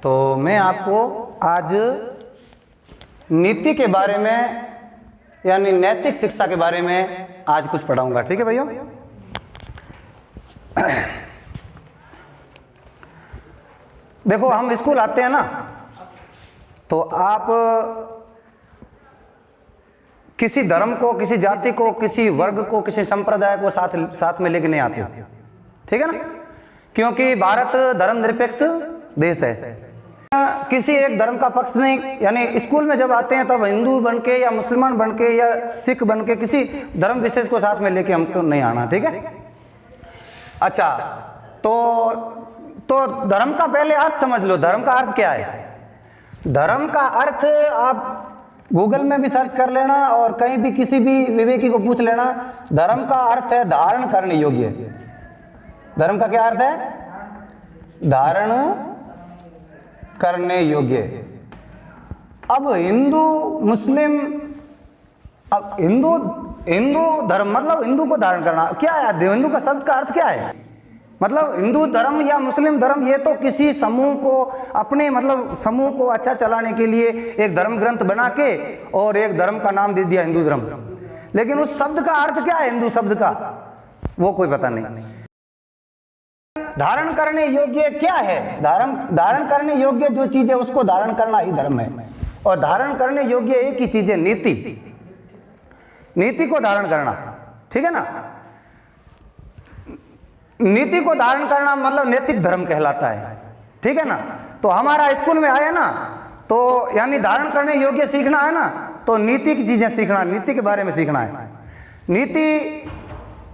तो मैं आपको आज नीति के बारे में यानी नैतिक शिक्षा के बारे में आज कुछ पढ़ाऊंगा। ठीक है भैया। देखो हम स्कूल आते हैं ना, तो आप किसी धर्म को, किसी जाति को, किसी वर्ग को, किसी संप्रदाय को साथ में लेके नहीं आते। ठीक है ना, क्योंकि भारत धर्मनिरपेक्ष देश है। किसी एक धर्म का पक्ष नहीं, यानी स्कूल में जब आते हैं तब हिंदू बनके या मुसलमान बनके या सिख बनके किसी धर्म विशेष को साथ में लेके हमको नहीं आना। ठीक है। अच्छा, तो धर्म का पहले अर्थ समझ लो। धर्म का अर्थ क्या है? धर्म का अर्थ आप गूगल में भी सर्च कर लेना और कहीं भी किसी भी विवेकी को पूछ लेना। धर्म का अर्थ है धारण करने योग्य। धर्म का क्या अर्थ है? धारण करने योग्य। अब हिंदू मुस्लिम, अब हिंदू धर्म मतलब हिंदू को धारण करना क्या है? हिंदू का शब्द का अर्थ क्या है? मतलब हिंदू धर्म या मुस्लिम धर्म ये तो किसी समूह को, अपने मतलब समूह को अच्छा चलाने के लिए एक धर्म ग्रंथ बना के और एक धर्म का नाम दे दिया हिंदू धर्म। लेकिन उस शब्द का अर्थ क्या है हिंदू शब्द का, वो कोई पता नहीं। धारण करने योग्य क्या है? धारण करने योग्य जो चीज है उसको धारण करना ही धर्म है। और धारण करने योग्य एक ही चीज है, नीति को धारण करना। ठीक है ना। नीति को धारण करना मतलब नैतिक धर्म कहलाता है। ठीक है ना। तो हमारा स्कूल में आया ना, तो यानी धारण करने योग्य सीखना है ना, तो नीति की चीजें सीखना, नीति के बारे में सीखना है।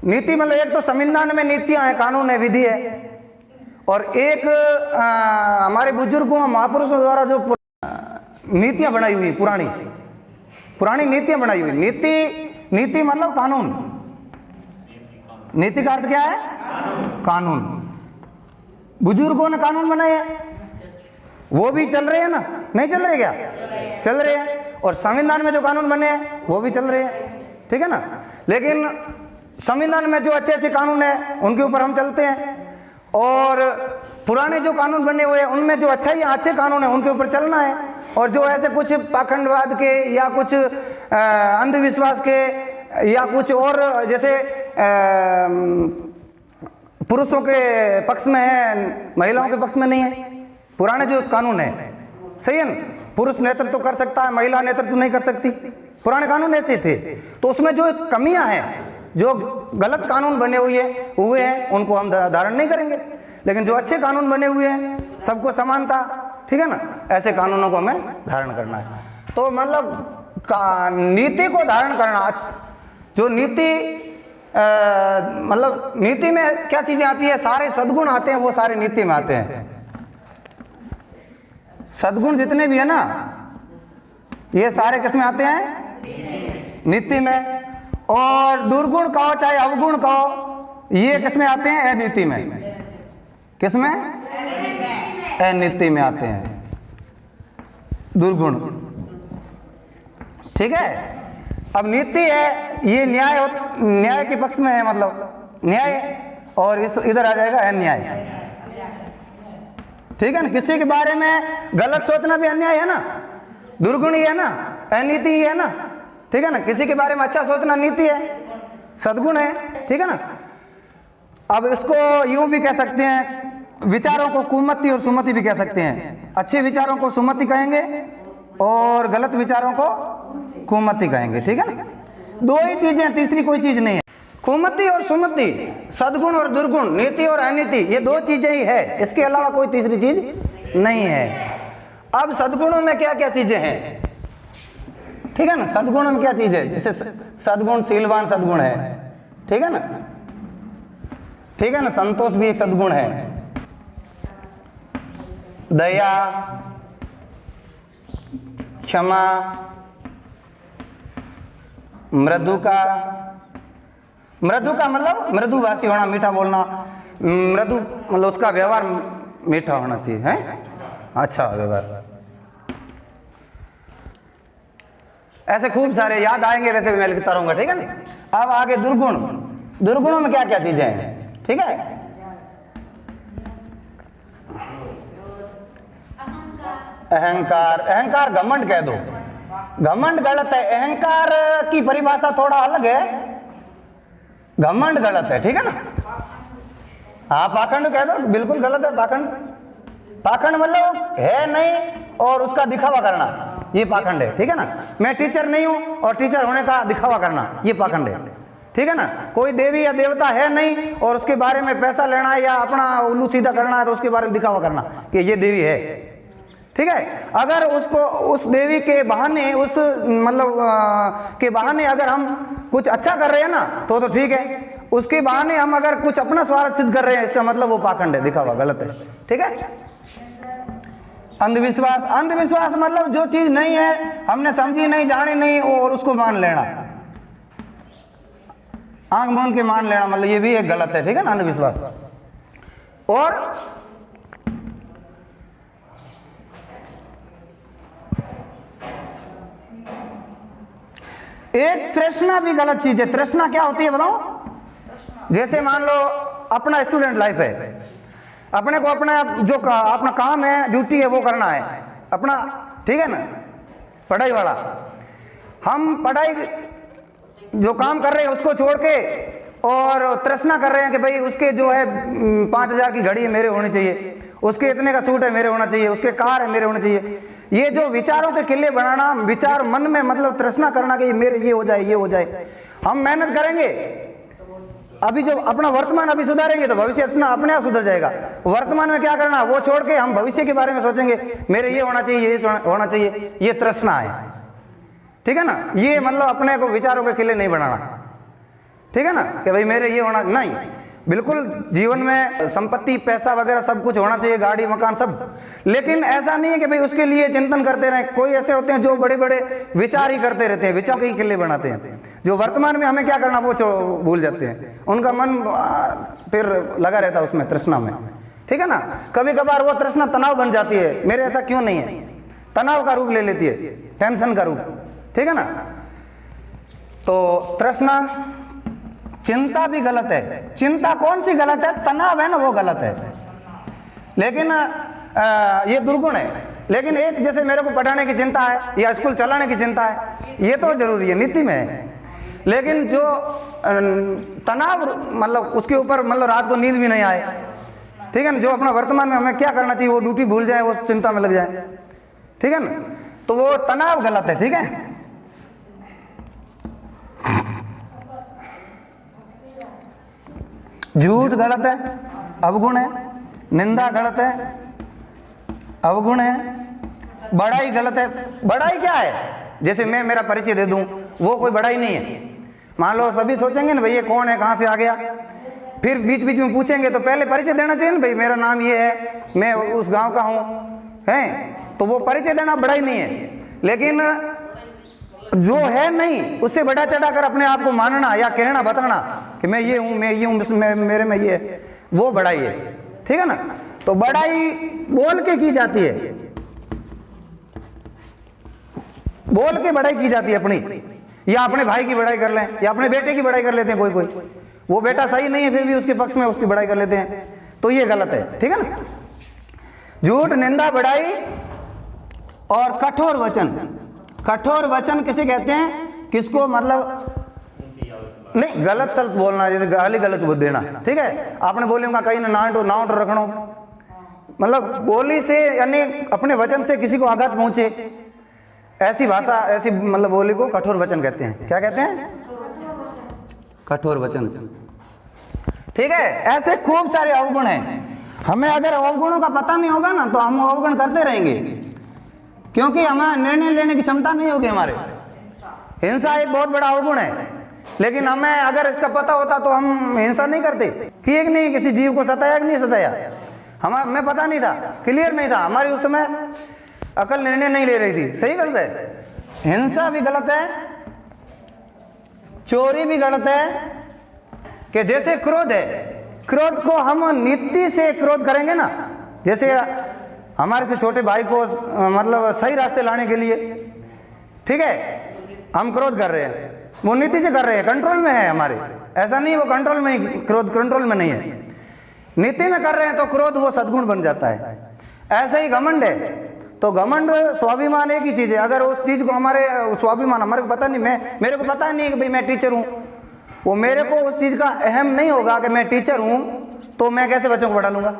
नीति मतलब एक तो संविधान में नीतियां हैं, कानून है, विधि है। और एक हमारे बुजुर्गों महापुरुषों द्वारा जो नीतियां बनाई हुई, पुरानी नीतियां बनाई हुई। नीति मतलब कानून। नीति का अर्थ क्या है? कानून। बुजुर्गों ने कानून बनाए हैं, वो भी चल रहे हैं ना, नहीं चल रहे क्या? चल रहे हैं। और संविधान में जो कानून बने हैं वो भी चल रहे हैं। ठीक है ना। लेकिन संविधान में जो अच्छे अच्छे कानून है उनके ऊपर हम चलते हैं, और पुराने जो कानून बने हुए हैं उनमें जो अच्छे कानून है उनके ऊपर चलना है। और जो ऐसे कुछ पाखंडवाद के या कुछ अंधविश्वास के या कुछ और जैसे पुरुषों के पक्ष में है, महिलाओं के पक्ष में नहीं है। पुराने जो कानून है, सही है ना, पुरुष नेतृत्व कर सकता है, महिला नेतृत्व नहीं कर सकती। पुराने कानून ऐसे थे। तो उसमें जो कमियां हैं, जो गलत कानून बने हुए हैं उनको हम धारण नहीं करेंगे। लेकिन जो अच्छे कानून बने हुए हैं, सबको समानता, ठीक है ना, ऐसे कानूनों को हमें धारण करना है। तो मतलब नीति को धारण करना, जो नीति मतलब नीति में क्या चीजें आती है? सारे सद्गुण आते हैं, वो सारे नीति में आते हैं। सद्गुण जितने भी है ना, ये सारे किसमें आते हैं? नीति में। और दुर्गुण कहो चाहे अवगुण कहो, ये किसमें आते हैं? अनीति में। किसमें? अनीति में आते हैं दुर्गुण। ठीक है। अब नीति है, ये न्याय के पक्ष में है, मतलब न्याय। और इधर आ जाएगा अन्याय। ठीक है ना। किसी के बारे में गलत सोचना भी अन्याय है ना, दुर्गुण ही है ना, अनीति ही है ना। ठीक है ना। किसी के बारे में अच्छा सोचना नीति है, सद्गुण है। ठीक है ना। अब इसको यूं भी कह सकते हैं, विचारों को कुमति और सुमति भी कह सकते हैं। अच्छे विचारों को सुमति कहेंगे और गलत विचारों को कुमति कहेंगे। ठीक है ना। दो ही चीजें, तीसरी कोई चीज नहीं है। कुमति और सुमति, सद्गुण और दुर्गुण, नीति और अनीति, ये दो चीजें ही है, इसके अलावा कोई तीसरी चीज नहीं है। अब सद्गुणों में क्या क्या चीजें हैं? ठीक है ना। सद्गुणों में क्या चीज है? जैसे सद्गुण शीलवान सद्गुण है। ठीक है ना। ठीक है ना। संतोष भी एक सद्गुण है। दया, क्षमा, मृदु का मतलब मृदुभाषी होना, मीठा बोलना। मृदु मतलब उसका व्यवहार मीठा होना चाहिए, है अच्छा व्यवहार। ऐसे खूब सारे याद आएंगे, वैसे भी मैं लिखता रहूंगा। ठीक है ना। अब आगे दुर्गुण। दुर्गुणों में क्या क्या चीजें हैं? ठीक है। अहंकार, अहंकार घमंड कह दो, घमंड गलत है। अहंकार की परिभाषा थोड़ा अलग है, घमंड गलत है, ठीक है ना। हाँ पाखंड कह दो, बिल्कुल गलत है पाखंड। पाखंड मतलब है नहीं और उसका दिखावा करना, ये पाखंड है, ठीक है ना। मैं टीचर नहीं हूं और टीचर होने का दिखावा करना, ये पाखंड है, ठीक है ना। कोई देवी या देवता है नहीं और उसके बारे में पैसा लेना है या अपना उल्लू सीधा करना है तो उसके बारे में दिखावा करना कि ये देवी है, ठीक है। अगर उसको उस देवी के बहाने, उस मतलब के बहाने अगर हम कुछ अच्छा कर रहे हैं ना तो ठीक है, उसके बहाने हम अगर कुछ अपना स्वार्थ सिद्ध कर रहे हैं इसका मतलब वो पाखंड है, दिखावा, गलत है, ठीक है। अंधविश्वास, अंधविश्वास मतलब जो चीज नहीं है, हमने समझी नहीं, जानी नहीं और उसको मान लेना, आंख मूंद के मान लेना, मतलब ये भी एक गलत है, ठीक है ना, अंधविश्वास। और एक तृष्णा भी गलत चीज है। तृष्णा क्या होती है बताओ? जैसे मान लो अपना स्टूडेंट लाइफ है, अपने को अपना जो अपना काम है, ड्यूटी है वो करना है अपना, ठीक है ना, पढ़ाई वाला। हम पढ़ाई जो काम कर रहे हैं उसको छोड़ के और तृष्णा कर रहे हैं कि भाई उसके जो है 5,000 की घड़ी है मेरे होनी चाहिए, उसके इतने का सूट है मेरे होना चाहिए, उसके कार है मेरे होना चाहिए। ये जो विचारों के किले बनाना, विचार मन में मतलब तृष्णा करना कि मेरे ये हो जाए, ये हो जाए। हम मेहनत करेंगे, अभी जो अपना वर्तमान अभी सुधारेंगे तो भविष्य अपने आप सुधर जाएगा। वर्तमान में क्या करना वो छोड़ के हम भविष्य के बारे में सोचेंगे, मेरे ये होना चाहिए, ये होना चाहिए, ये तृष्णा है, ठीक है ना। ये मतलब अपने को विचारों के किले नहीं बनाना, ठीक है ना, कि भाई मेरे ये होना नहीं। बिल्कुल जीवन में संपत्ति, पैसा वगैरह सब कुछ होना चाहिए, गाड़ी मकान सब, लेकिन ऐसा नहीं है कि भाई उसके लिए चिंतन करते रहें। कोई ऐसे होते हैं जो बड़े बड़े विचार ही करते रहते हैं, विचार के ही किले बनाते हैं, जो वर्तमान में हमें क्या करना वो भूल जाते हैं, उनका मन फिर लगा रहता है उसमें, तृष्णा में, ठीक है ना। कभी कभार वो तृष्णा तनाव बन जाती है, मेरे ऐसा क्यों नहीं है, तनाव का रूप ले लेती है, टेंशन का रूप, ठीक है ना। तो तृष्णा, चिंता भी गलत है। चिंता कौन सी गलत है? तनाव है ना वो गलत है, लेकिन ये दुर्गुण है। लेकिन एक जैसे मेरे को पढ़ाने की चिंता है या स्कूल चलाने की चिंता है, ये तो जरूरी है, नीति में है। लेकिन जो तनाव मतलब उसके ऊपर मतलब रात को नींद भी नहीं आए, ठीक है ना, जो अपना वर्तमान में हमें क्या करना चाहिए वो ड्यूटी भूल जाए, वो चिंता में लग जाए, ठीक है ना, तो वो तनाव गलत है, ठीक है। झूठ गलत है, अवगुण है। निंदा गलत है, अवगुण है। बड़ाई गलत है। बड़ाई क्या है? जैसे मैं मेरा परिचय दे दूं, वो कोई बड़ाई नहीं है। मान लो सभी सोचेंगे ना भाई ये कौन है, कहाँ से आ गया, फिर बीच बीच में पूछेंगे तो पहले परिचय देना चाहिए ना, भाई मेरा नाम ये है, मैं उस गांव का हूँ, हैं, तो वो परिचय देना बड़ाई नहीं है। लेकिन जो है नहीं उससे बढ़ा चढ़ा कर अपने आप को मानना या कहना, बताना कि मैं ये हूँ, मैं ये हूँ, मेरे में ये है, वो बड़ाई है, ठीक है ना। तो बड़ाई बोल के की जाती है, बोल के बड़ाई की जाती है अपनी, या अपने भाई की बड़ाई कर लें या अपने बेटे की बड़ाई कर लेते हैं। कोई कोई वो बेटा सही नहीं है फिर भी उसके पक्ष में उसकी बड़ाई कर लेते हैं, तो ये गलत है, ठीक है ना। झूठ, निंदा, बड़ाई और कठोर वचन। कठोर वचन किसे कहते हैं? किसको मतलब नहीं गलत शब्द बोलना, जैसे गाली गलत बोल देना, ठीक है। आपने बोलेगा कहीं ना नाउट रखना, मतलब बोली से यानी अपने वचन से किसी को आघात पहुंचे, ऐसी भाषा, ऐसी मतलब बोली को कठोर वचन कहते हैं। क्या कहते हैं? कठोर वचन, ठीक है। ऐसे खूब सारे अवगुण हैं। हमें अगर अवगुणों का पता नहीं होगा ना तो हम अवगुण करते रहेंगे, क्योंकि हमें निर्णय लेने की क्षमता नहीं होगी हमारे। हिंसा एक बहुत बड़ा अवगुण है, लेकिन हमें अगर इसका पता होता तो हम हिंसा नहीं करते। कि एक नहीं किसी जीव को सताया कि नहीं सताया, हमें पता नहीं था, क्लियर नहीं था, हमारी उस समय अकल निर्णय नहीं ले रही थी। सही गलत है? हिंसा भी गलत है, चोरी भी गलत है। कि जैसे क्रोध है, क्रोध को हम नीति से क्रोध करेंगे ना, जैसे हमारे से छोटे भाई को मतलब सही रास्ते लाने के लिए, ठीक है, हम क्रोध कर रहे हैं, वो नीति से कर रहे हैं, कंट्रोल में है हमारे। ऐसा नहीं वो कंट्रोल में ही, क्रोध कंट्रोल में नहीं है, नीति में कर रहे हैं तो क्रोध वो सद्गुण बन जाता है। ऐसे ही घमंड है, तो घमंड स्वाभिमान एक ही चीज़ है। अगर उस चीज़ को हमारे स्वाभिमान हमारे को पता नहीं, मेरे को पता नहीं है कि भाई मैं टीचर हूँ, वो मेरे को उस चीज़ का अहम नहीं होगा कि मैं टीचर हूँ, तो मैं कैसे बच्चों को पढ़ा लूँगा?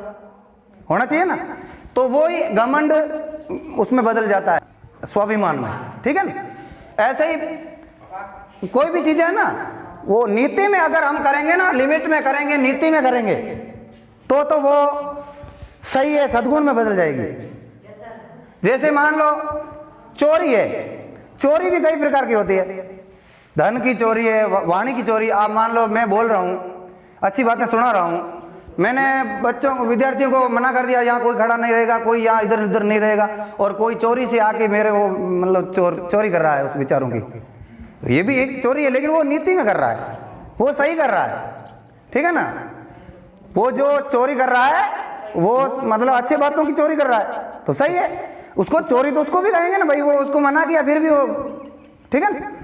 होना चाहिए ना। तो वो ही घमंड उसमें बदल जाता है स्वाभिमान में, ठीक है ना। ऐसे ही कोई भी चीज़ है ना, वो नीति में अगर हम करेंगे ना, लिमिट में करेंगे, नीति में करेंगे, तो वो सही है, सद्गुण में बदल जाएगी। जैसे मान लो चोरी है, चोरी भी कई प्रकार की होती है। धन की चोरी है, वाणी की चोरी। आप मान लो मैं बोल रहा हूँ, अच्छी बातें सुना रहा हूँ, मैंने बच्चों को, विद्यार्थियों को मना कर दिया यहाँ कोई खड़ा नहीं रहेगा, कोई यहाँ इधर उधर नहीं रहेगा, और कोई चोरी से आके मेरे वो मतलब चोरी कर रहा है उस विचारों की, तो ये भी एक चोरी है, लेकिन वो नीति में कर रहा है, वो सही कर रहा है, ठीक है ना। वो जो चोरी कर रहा है वो मतलब अच्छे बातों की चोरी कर रहा है तो सही है, उसको चोरी तो उसको भी कहेंगे ना भाई, वो उसको मना किया फिर भी वो, ठीक है ना।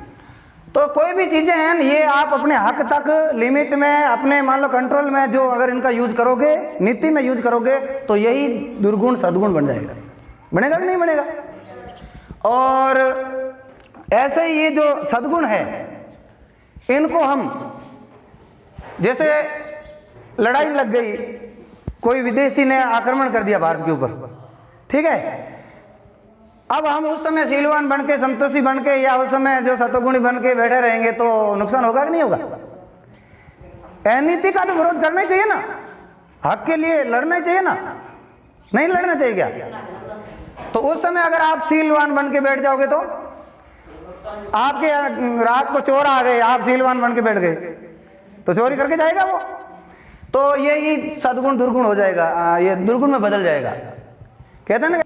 तो कोई भी चीज़ें हैं ये आप अपने हक तक लिमिट में, अपने मान लो कंट्रोल में, जो अगर इनका यूज करोगे, नीति में यूज करोगे, तो यही दुर्गुण सद्गुण बन जाएगा। बनेगा कि नहीं बनेगा? और ऐसे ही ये जो सद्गुण है, इनको हम, जैसे लड़ाई लग गई, कोई विदेशी ने आक्रमण कर दिया भारत के ऊपर, ठीक है, अब हम उस समय शीलवान बन के, संतोषी बन के, या उस समय जो सतोगुणी बन के बैठे रहेंगे तो नुकसान होगा कि नहीं होगा? अनीति का तो विरोध करना ही चाहिए ना, हक के लिए लड़ना ही चाहिए ना, नहीं लड़ना चाहिए क्या? तो उस समय अगर आप शीलवान बन के बैठ जाओगे तो आपके रात को चोर आ गए, आप शीलवान बन के बैठ गए तो चोरी करके जाएगा वो, तो यही सद्गुण दुर्गुण हो जाएगा, ये दुर्गुण में बदल जाएगा। कहते हैं ना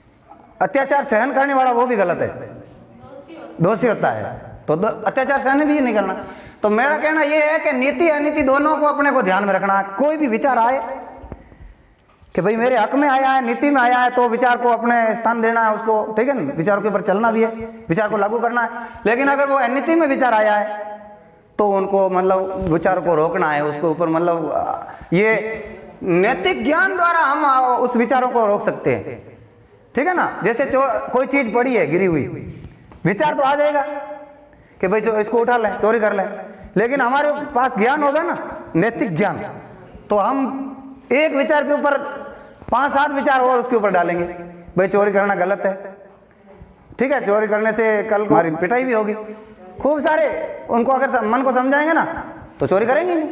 अत्याचार सहन करने वाला वो भी गलत है, दोषी होता है, तो अत्याचार सहन भी नहीं करना। तो मेरा कहना ये है कि नीति अनीति दोनों को अपने को ध्यान में रखना है। कोई भी विचार आए कि भाई मेरे हक में आया है, नीति में आया है, तो विचार को अपने स्थान देना है उसको, ठीक है ना, विचारों के ऊपर चलना भी है, विचार को लागू करना है। लेकिन अगर वो अनीति में विचार आया है तो उनको मतलब विचार को रोकना है, उसके ऊपर मतलब ये नैतिक ज्ञान द्वारा हम उस विचारों को रोक सकते हैं, ठीक है ना। जैसे कोई चीज पड़ी है गिरी हुई, विचार तो आ जाएगा कि भाई जो इसको उठा लें, चोरी कर लें, लेकिन हमारे पास ज्ञान होगा ना, नैतिक ज्ञान, तो हम एक विचार के ऊपर 5-7 विचार और उसके ऊपर डालेंगे, भाई चोरी करना गलत है, ठीक है, चोरी करने से कल को हमारी पिटाई भी होगी, खूब सारे उनको अगर मन को समझाएंगे ना तो चोरी करेंगे नहीं।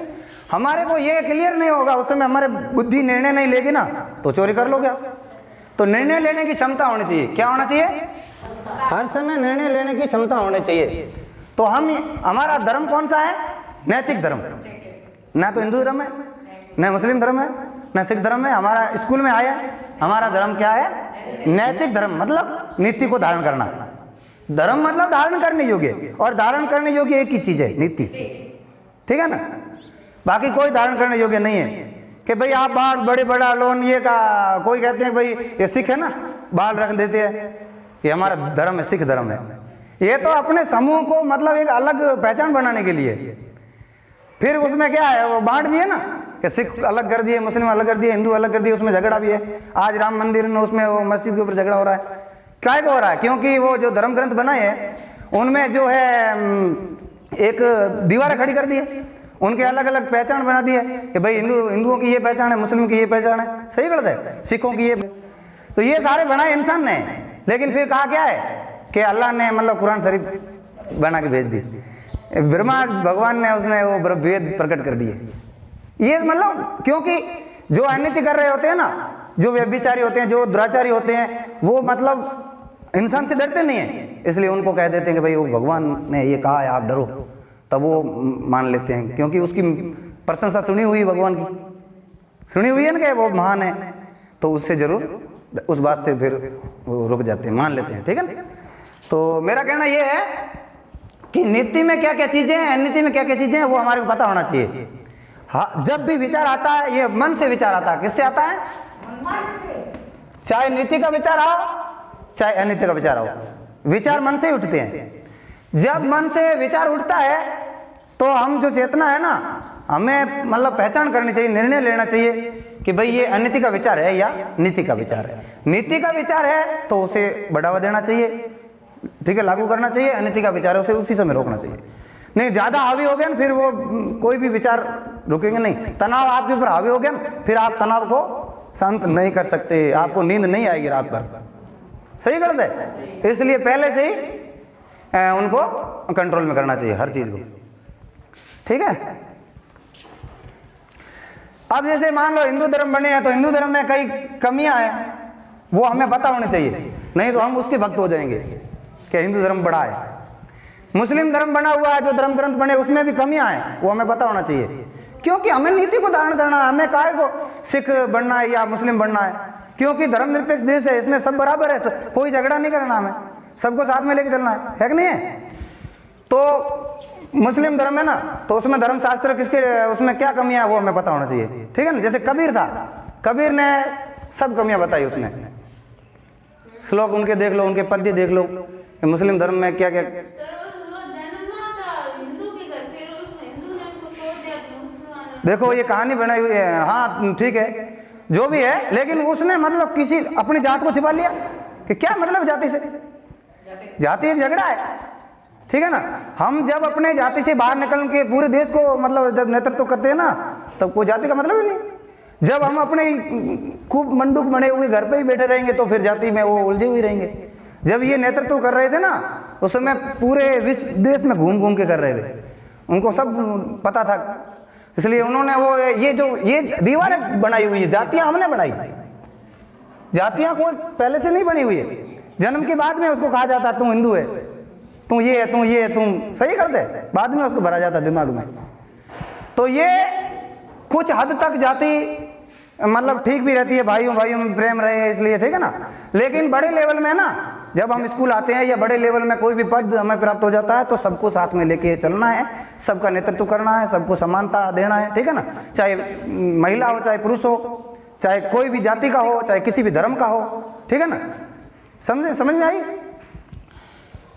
हमारे को ये क्लियर नहीं होगा उस समय, हमारे बुद्धि निर्णय नहीं लेगी ना तो चोरी कर लोगे आप। तो निर्णय लेने की क्षमता होनी चाहिए। क्या होना चाहिए? हर समय निर्णय लेने की क्षमता होनी चाहिए। तो हमारा धर्म कौन सा है? नैतिक धर्म। ना तो हिंदू धर्म है, न मुस्लिम धर्म है, न सिख धर्म है। हमारा स्कूल में आया हमारा धर्म क्या है? नैतिक धर्म, मतलब नीति को धारण करना। धर्म मतलब धारण करने योग्य, और धारण करने योग्य एक ही चीज है, नीति, ठीक है ना। बाकी कोई धारण करने योग्य नहीं है कि भाई आप बाल बड़े बड़ा लोन ये का, कोई कहते हैं भाई ये सिख है ना, बाल रख देते हैं, ये हमारा धर्म है, सिख धर्म है। ये तो अपने समूह को मतलब एक अलग पहचान बनाने के लिए, फिर उसमें क्या है वो बांट दिए ना कि सिख अलग कर दिए, मुस्लिम अलग कर दिए, हिंदू अलग कर दिए, उसमें झगड़ा भी है। आज राम मंदिर में उसमें वो मस्जिद के ऊपर झगड़ा हो रहा है। क्या हो रहा है? क्योंकि वो जो धर्म ग्रंथ बनाए हैं उनमें जो है एक दीवारें खड़ी कर दी है, उनके अलग अलग पहचान बना दी है कि भाई हिंदुओं की ये पहचान है, मुस्लिम की ये पहचान है, सही गलत है, सिखों की ये, तो ये सारे बनाए इंसान ने। लेकिन फिर कहा क्या है कि अल्लाह ने मतलब कुरान शरीफ बना के भेज दी, ब्रह्मा भगवान ने उसने वो वेद प्रकट कर दिए। ये मतलब क्योंकि जो अनिति कर रहे होते हैं ना, जो व्यभिचारी होते हैं, जो दुराचारी होते हैं, वो मतलब इंसान से डरते नहीं है, इसलिए उनको कह देते हैं कि भाई वो भगवान ने ये कहा है आप डरो, तब वो मान लेते हैं क्योंकि उसकी प्रशंसा सुनी हुई भगवान की, सुनी हुई है ना कि वो महान है, तो उससे जरूर उस बात से फिर वो रुक जाते हैं, मान लेते हैं, ठीक है ना। तो मेरा कहना ये है कि नीति में क्या क्या चीजें हैं, अनीति में क्या क्या चीजें हैं, वो हमारे को पता होना चाहिए। हाँ, जब भी विचार आता है ये मन से विचार आता है। किससे आता है? चाहे नीति का विचार आओ चाहे अनीति का विचार आओ, विचार मन से ही उठते हैं। जब मन से विचार उठता है तो हम जो चेतना है ना हमें मतलब पहचान करनी चाहिए, निर्णय लेना चाहिए कि भाई ये अनीति का विचार है या नीति का विचार है। नीति का विचार है तो उसे बढ़ावा देना चाहिए, ठीक है, लागू करना चाहिए। अनीति का विचार है उसे उसी समय रोकना चाहिए। नहीं ज़्यादा हावी हो गया ना, फिर वो कोई भी विचार रुकेंगे नहीं। तनाव आपके ऊपर हावी हो गया ना, फिर आप तनाव को शांत नहीं कर सकते, आपको नींद नहीं आएगी रात भर। सही गलत है? इसलिए पहले से ही उनको कंट्रोल में करना चाहिए हर चीज़ को, ठीक है। अब जैसे मान लो हिंदू धर्म बने हैं तो हिंदू धर्म में कई कमियां हैं, वो हमें पता होनी चाहिए, नहीं तो हम उसके भक्त हो जाएंगे कि हिंदू धर्म बड़ा है। मुस्लिम धर्म बना हुआ है, जो धर्म ग्रंथ बने उसमें भी कमियां हैं, वो हमें पता होना चाहिए, क्योंकि हमें नीति को धारण करना है। हमें काहे को सिख बनना है या मुस्लिम बनना है, क्योंकि धर्मनिरपेक्ष देश है, इसमें सब बराबर है, कोई झगड़ा नहीं करना, हमें सबको साथ में लेके चलना है कि नहीं है। तो मुस्लिम धर्म है ना, तो उसमें धर्मशास्त्र किसके, उसमें क्या कमियां है वो हमें पता होना चाहिए, ठीक है ना। जैसे कबीर था, कबीर ने सब कमियां बताई, उसने श्लोक उनके देख लो, उनके पद्य देख लो, मुस्लिम धर्म में क्या क्या। देखो ये कहानी बनाई हुई है, हाँ ठीक है, जो भी है, लेकिन उसने मतलब किसी अपनी जात को छिपा लिया कि क्या मतलब जाति से, जाति एक झगड़ा है, ठीक है ना। हम जब अपने जाति से बाहर निकल के पूरे देश को मतलब जब नेतृत्व करते हैं ना, तब कोई जाति का मतलब ही नहीं। जब हम अपने खूब मंडूक बने हुए घर पे ही बैठे रहेंगे तो फिर जाति में वो उलझे हुए रहेंगे। जब ये नेतृत्व कर रहे थे ना, उस समय पूरे विश्व देश में घूम घूम के कर रहे थे, उनको सब पता था, इसलिए उन्होंने वो ये दीवारें बनाई हुई है, जातियां हमने बनाई, जातियां कोई पहले से नहीं बनी हुई है। जन्म के बाद में उसको कहा जाता है तू हिंदू है, तू ये है, तू ये है, तुम सही करते, बाद में उसको भरा जाता दिमाग में। तो ये कुछ हद तक जाति मतलब ठीक भी रहती है, भाइयों भाइयों में प्रेम रहे इसलिए, ठीक है ना। लेकिन बड़े लेवल में ना, जब हम स्कूल आते हैं या बड़े लेवल में कोई भी पद हमें प्राप्त हो जाता है तो सबको साथ में लेके चलना है, सबका नेतृत्व करना है, सबको समानता देना है, ठीक है ना। चाहे महिला हो, चाहे पुरुष हो, चाहे कोई भी जाति का हो, चाहे किसी भी धर्म का हो, ठीक है ना। समझ में आई?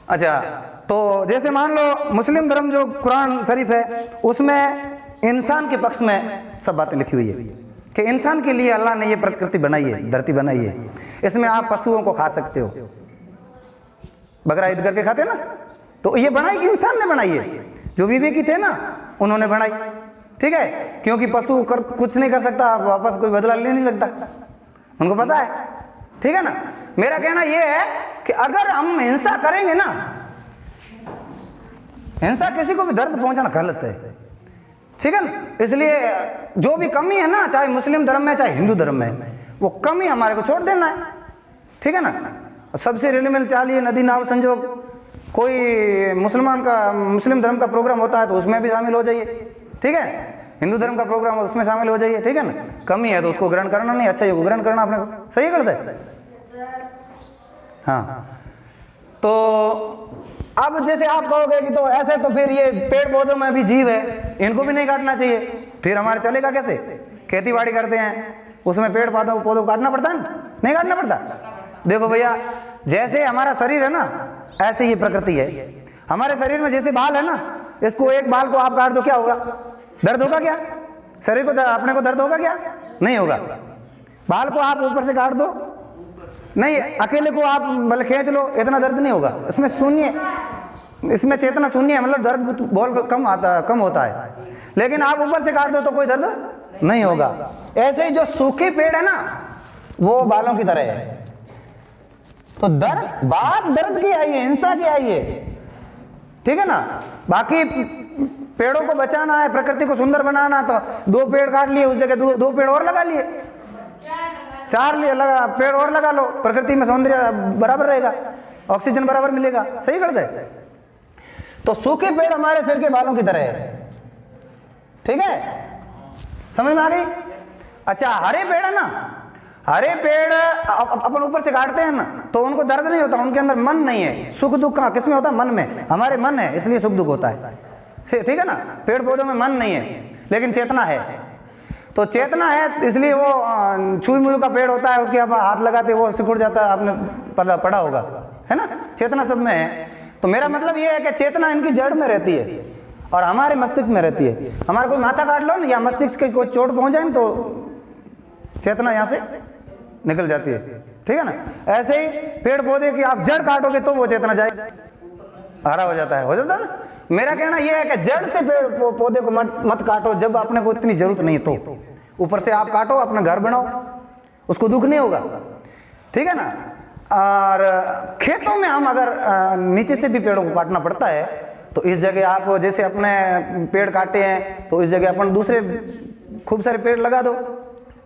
अच्छा, तो जैसे मान लो मुस्लिम धर्म जो कुरान शरीफ है, उसमें इंसान के पक्ष में सब बातें लिखी हुई है कि इंसान के लिए अल्लाह ने ये प्रकृति बनाई है, धरती बनाई है, इसमें आप पशुओं को खा सकते हो, बकरा ईद करके खाते ना, तो ये बनाई कि इंसान ने बनाई है, जो विवेकी थे ना उन्होंने बनाई, ठीक है। क्योंकि पशु कुछ नहीं कर सकता, वापस कोई बदला ले नहीं सकता, उनको पता है, ठीक है ना। मेरा कहना यह है कि अगर हम हिंसा करेंगे ना, हिंसा किसी को भी दर्द पहुंचाना गलत है, ठीक है ना। इसलिए जो भी कमी है ना, चाहे मुस्लिम धर्म में चाहे हिंदू धर्म में, वो कमी हमारे को छोड़ देना है, ठीक है ना। सबसे रिलमिल चालिए नदी नाव संजोग, कोई मुस्लिम धर्म का प्रोग्राम होता है तो उसमें भी शामिल हो जाइए, ठीक है। हिंदू धर्म का प्रोग्राम हो उसमें शामिल हो जाइए, ठीक है ना। कमी है तो उसको ग्रहण करना नहीं, अच्छा को ग्रहण करना अपने को, सही करते हैं। हाँ, तो अब जैसे आप कहोगे कि तो ऐसे तो फिर ये पेड़ पौधों में भी जीव है, इनको भी नहीं काटना चाहिए, फिर हमारे चलेगा कैसे। खेती बाड़ी करते हैं उसमें पेड़ पौधों काटना पड़ता है, नहीं काटना पड़ता। देखो भैया, जैसे हमारा शरीर है ना, ऐसे ये प्रकृति है। हमारे शरीर में जैसे बाल है ना, इसको एक बाल को आप काट दो, क्या होगा? दर्द होगा क्या? शरीर को अपने को दर्द होगा क्या? नहीं होगा। बाल को आप ऊपर से काट दो, नहीं, अकेले को आप मतलब खींच लो, इतना दर्द नहीं होगा। इसमें शून्य, इसमें चेतना शून्य है, मतलब दर्द बहुत कम होता है। लेकिन आप ऊपर से काट दो तो कोई दर्द नहीं होगा। ऐसे ही जो सूखे पेड़ है ना, वो बालों की तरह है। तो बात दर्द की आई है, हिंसा की आई है, ठीक है ना। बाकी पेड़ों को बचाना है, प्रकृति को सुंदर बनाना, तो 2 पेड़ काट लिए, उस जगह 2 पेड़ और लगा लिए, 4 पेड़ और लगा लो, प्रकृति में सौंदर्य बराबर रहेगा, ऑक्सीजन बराबर मिलेगा, सही करते हैं। तो सूखे पेड़ हमारे सिर के बालों की तरह है, ठीक है, समझ में आ गई। अच्छा, हरे पेड़ है ना, हरे पेड़ अपन ऊपर से काटते हैं ना, तो उनको दर्द नहीं होता, उनके अंदर मन नहीं है। सुख दुख कहाँ किसमें होता है? मन में। हमारे मन है इसलिए सुख दुख होता है, ठीक है ना। पेड़ पौधों में मन नहीं है लेकिन चेतना है, तो चेतना है इसलिए वो छुई मुई का पेड़ होता है, उसके आप हाथ लगाते वो सिकुड़ जाता है, आपने पढ़ा होगा, है ना। चेतना सब में है। तो मेरा मतलब ये है कि चेतना इनकी जड़ में रहती है। और हमारे मस्तिष्क में रहती है। हमारा कोई माथा काट लो ना या मस्तिष्क के कोई चोट पहुंच जाए तो चेतना यहाँ से निकल जाती है, ठीक है ना। ऐसे ही पेड़ पौधे की आप जड़ काटोगे तो वो चेतना जाएगी, हरा हो जाता है ना। मेरा कहना यह है कि जड़ से पेड़ पौधे को मत काटो जब अपने को इतनी जरूरत नहीं है तो। ऊपर से आप काटो, अपना घर बनाओ, उसको दुख नहीं होगा, ठीक है ना। और खेतों में हम अगर नीचे से भी पेड़ों को काटना पड़ता है तो इस जगह आप जैसे अपने पेड़ काटे हैं तो इस जगह अपन दूसरे खूब सारे पेड़ लगा दो,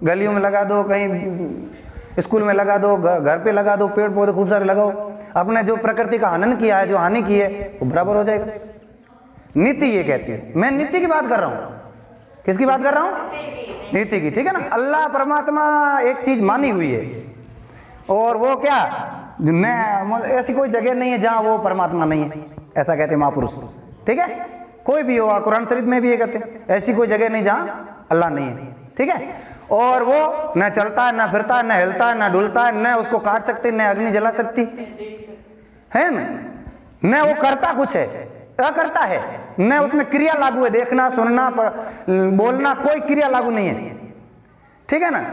गलियों में लगा दो, कहीं स्कूल में लगा दो, घर पे लगा दो, पेड़ पौधे खूब सारे लगाओ। अपने जो प्रकृति का हनन किया है, जो हानि की है, वो बराबर हो जाएगा। नीति ये कहती है, मैं नीति की बात कर रहा हूँ। किसकी बात कर रहा हूँ? नीति की, ठीक है ना। अल्लाह परमात्मा एक चीज मानी हुई है और वो क्या, ऐसी कोई जगह नहीं है जहां वो परमात्मा नहीं है, ऐसा कहते महापुरुष, ठीक है। कोई भी हो, कुरान शरीफ में भी ये कहते हैं, ऐसी कोई जगह नहीं जहां अल्लाह नहीं है, ठीक है। और वो न चलता है, न फिरता है, न हिलता है, न डुलता है, न उसको काट सकती, न अग्नि जला सकती है, न वो करता कुछ है, अकर्ता है, न उसमें क्रिया लागू है, देखना, सुनना, बोलना, कोई क्रिया लागू नहीं है, ठीक है ना।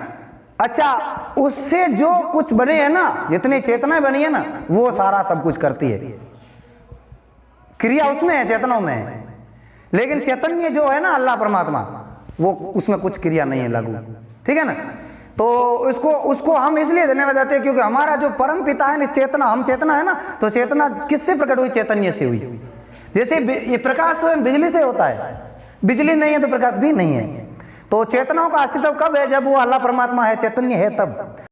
अच्छा, उससे जो कुछ बने हैं ना, जितनी चेतनाएं बनी है ना, वो सारा सब कुछ करती है। क्रिया उसमें है, चेतनाओं में है, लेकिन चैतन्य जो है ना अल्लाह परमात्मा, वो उसमें कुछ क्रिया नहीं है लागू, ठीक है ना। तो उसको हम इसलिए धन्यवाद देते हैं क्योंकि हमारा जो परम पिता है, चेतना, हम चेतना है ना, तो चेतना किससे प्रकट हुई? चैतन्य से हुई। जैसे ये प्रकाश स्वयं बिजली से होता है, बिजली नहीं है तो प्रकाश भी नहीं है। तो चेतनाओं का अस्तित्व कब है? जब वो अल्लाह परमात्मा है, चैतन्य है, तब।